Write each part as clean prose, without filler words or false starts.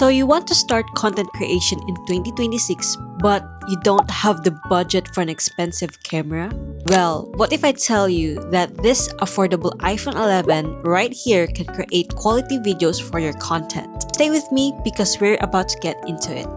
So you want to start content creation in 2026, but you don't have the budget for an expensive camera? Well, what if I tell you that this affordable iPhone 11 right here can create quality videos for your content? Stay with me because we're about to get into it.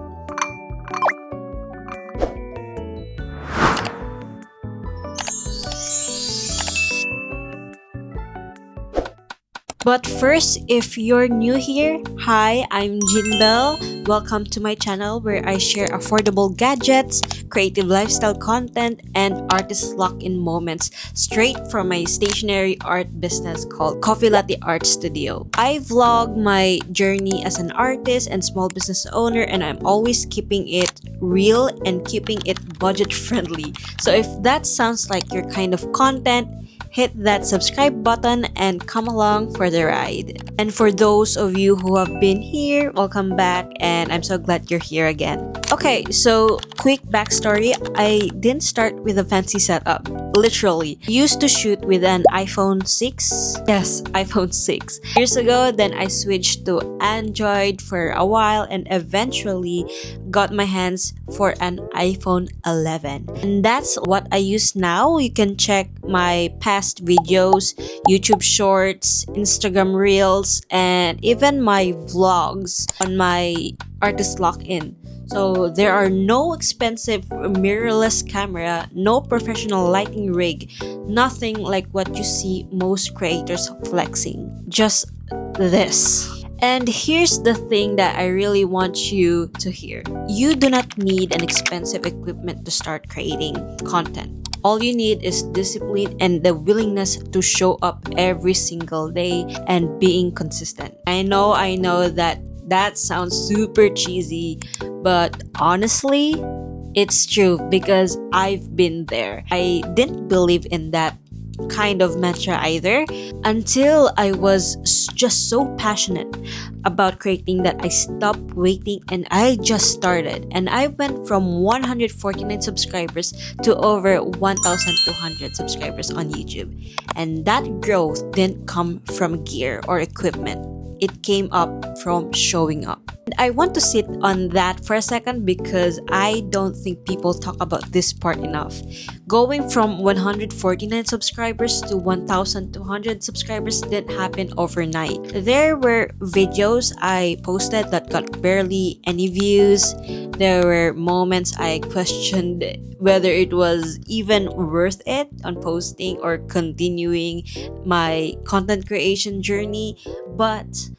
But first, if you're new here, hi, I'm Belle. Welcome to my channel where I share affordable gadgets, creative lifestyle content, and artist lock-in moments straight from my stationery art business called Coffee Latte Art Studio. I vlog my journey as an artist and small business owner, and I'm always keeping it real and keeping it budget friendly. So if that sounds like your kind of content, hit that subscribe button and come along for the ride. And for those of you who have been here, welcome back, and I'm so glad you're here again. Okay, so quick backstory. I didn't start with a fancy setup. Literally, I used to shoot with an iPhone 6. Yes, iPhone 6. Years ago, then I switched to Android for a while and eventually got my hands for an iPhone 11. And that's what I use now. You can check my past videos, YouTube Shorts, Instagram Reels, and even my vlogs on my artist lock-in. So there are no expensive mirrorless camera, no professional lighting rig, nothing like what you see most creators flexing. Just this. And here's the thing that I really want you to hear. You do not need an expensive equipment to start creating content. All you need is discipline and the willingness to show up every single day and being consistent. I know that sounds super cheesy, but honestly, it's true because I've been there. I didn't believe in that kind of mantra either until I was just so passionate about creating that I stopped waiting and I just started. And I went from 149 subscribers to over 1,200 subscribers on YouTube. And that growth didn't come from gear or equipment. It came up from showing up. And I want to sit on that for a second because I don't think people talk about this part enough. Going from 149 subscribers to 1,200 subscribers didn't happen overnight. There were videos I posted that got barely any views. There were moments I questioned whether it was even worth it on posting or continuing my content creation journey. But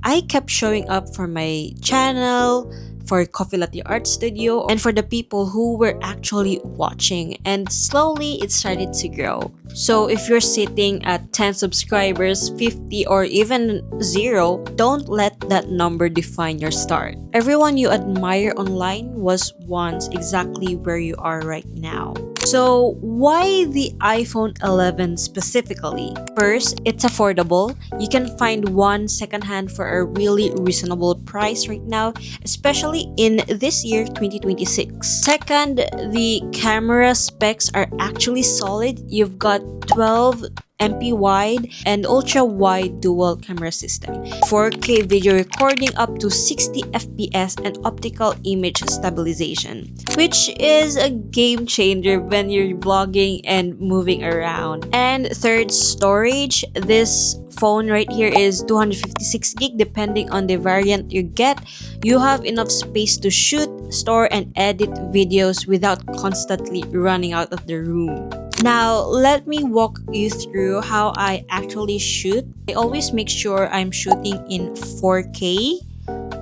I kept showing up for my channel, for Coffee Latte Art Studio, and for the people who were actually watching. And slowly, it started to grow. So if you're sitting at 10 subscribers, 50, or even 0, don't let that number define your start. Everyone you admire online was once exactly where you are right now. So why the iPhone 11 specifically? First, it's affordable. You can find one secondhand for a really reasonable price right now, especially in this year 2026. Second, the camera specs are actually solid. You've got 12 MP wide and ultra wide dual camera system, 4K video recording up to 60 FPS and optical image stabilization, which is a game changer when you're vlogging and moving around. And third, storage. This phone right here is 256 gig depending on the variant you get. You have enough space to shoot, store, and edit videos without constantly running out of the room. Now, let me walk you through how I actually shoot. I always make sure I'm shooting in 4K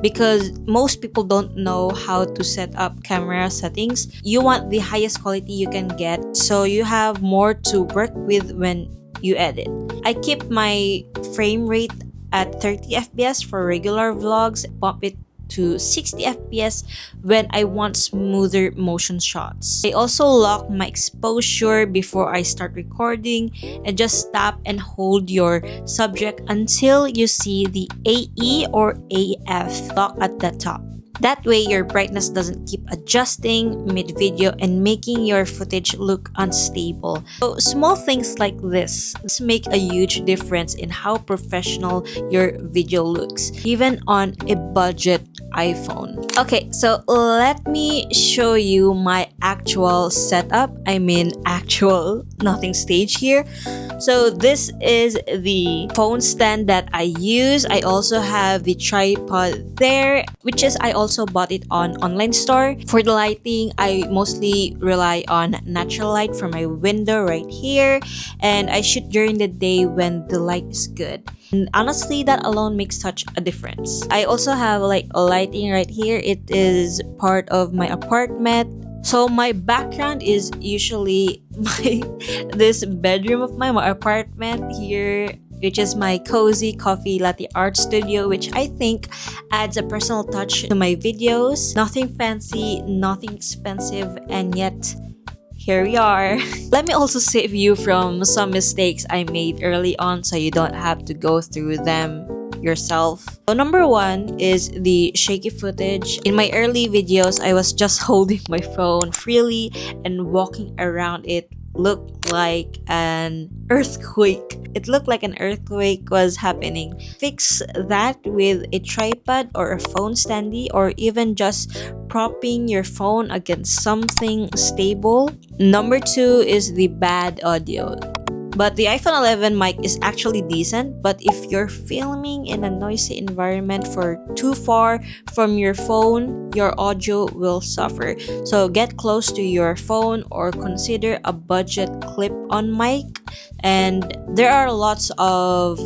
because most people don't know how to set up camera settings. You want the highest quality you can get, so you have more to work with when you edit. I keep my frame rate at 30 FPS for regular vlogs, bump it to 60 FPS when I want smoother motion shots. I also lock my exposure before I start recording and just tap and hold your subject until you see the AE or AF lock at the top. That way, your brightness doesn't keep adjusting mid-video and making your footage look unstable. So small things like this make a huge difference in how professional your video looks, even on a budget iPhone. Okay, so let me show you my actual setup. I mean actual, nothing staged here. So this is the phone stand that I use. I also have the tripod there, which is I also bought it on online store. For the lighting, I mostly rely on natural light from my window right here, and I shoot during the day when the light is good. And honestly, that alone makes such a difference. I also have like a lighting right here. It is part of my apartment. So my background is usually this bedroom of my apartment here, which is my cozy Coffee Latte Art Studio, which I think adds a personal touch to my videos. Nothing fancy, nothing expensive, and yet here we are. Let me also save you from some mistakes I made early on so you don't have to go through them yourself. So number one is the shaky footage. In my early videos, I was just holding my phone freely and walking around. It looked like an earthquake. It looked like an earthquake was happening. Fix that with a tripod or a phone standy, or even just propping your phone against something stable. Number two is the bad audio. But the iPhone 11 mic is actually decent, but if you're filming in a noisy environment for too far from your phone, your audio will suffer. So get close to your phone or consider a budget clip-on mic. And there are lots of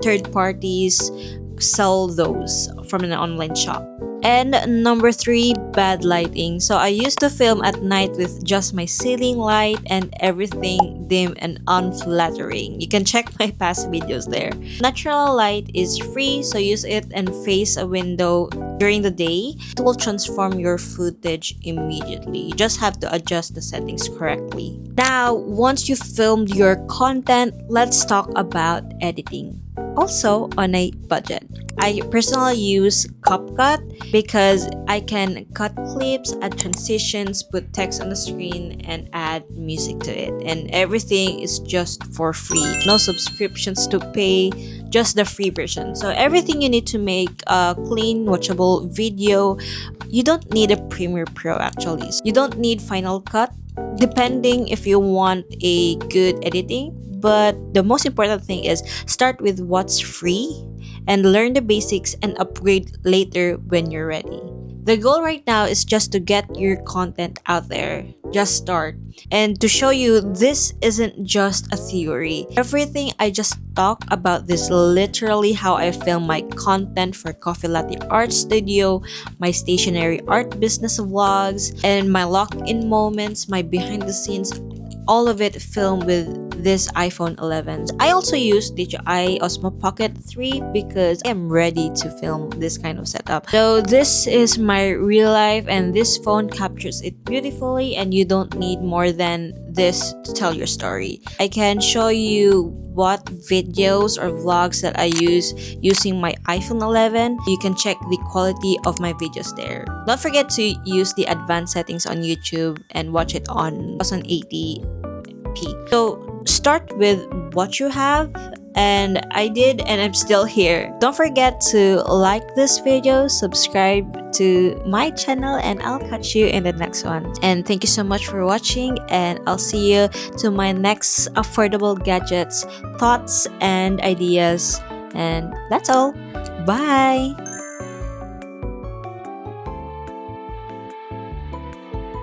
third parties sell those from an online shop. And number three, bad lighting. So I used to film at night with just my ceiling light and everything dim and unflattering. You can check my past videos there. Natural light is free, so use it and face a window during the day. It will transform your footage immediately. You just have to adjust the settings correctly. Now, once you've filmed your content, let's talk about editing. Also on a budget. I personally use CapCut because I can cut clips, add transitions, put text on the screen, and add music to it. And everything is just for free. No subscriptions to pay, just the free version. So everything you need to make a clean, watchable video. You don't need a Premiere Pro actually. You don't need Final Cut, depending if you want a good editing. But the most important thing is start with what's free and learn the basics and upgrade later when you're ready. The goal right now is just to get your content out there. Just start. And to show you this isn't just a theory. Everything I just talked about this literally how I film my content for Coffee Latte Art Studio, my stationery art business vlogs, and my lock-in moments, my behind the scenes, all of it filmed with this iPhone 11. I also use DJI Osmo Pocket 3 because I am ready to film this kind of setup. So this is my real life and this phone captures it beautifully, and you don't need more than this to tell your story. I can show you what videos or vlogs that I use using my iPhone 11. You can check the quality of my videos there. Don't forget to use the advanced settings on YouTube and watch it on 1080p. So start with what you have, and I did, and I'm still here. Don't forget to like this video, subscribe to my channel, and I'll catch you in the next one. And thank you so much for watching, and I'll see you to my next affordable gadgets, thoughts, and ideas. And that's all. Bye!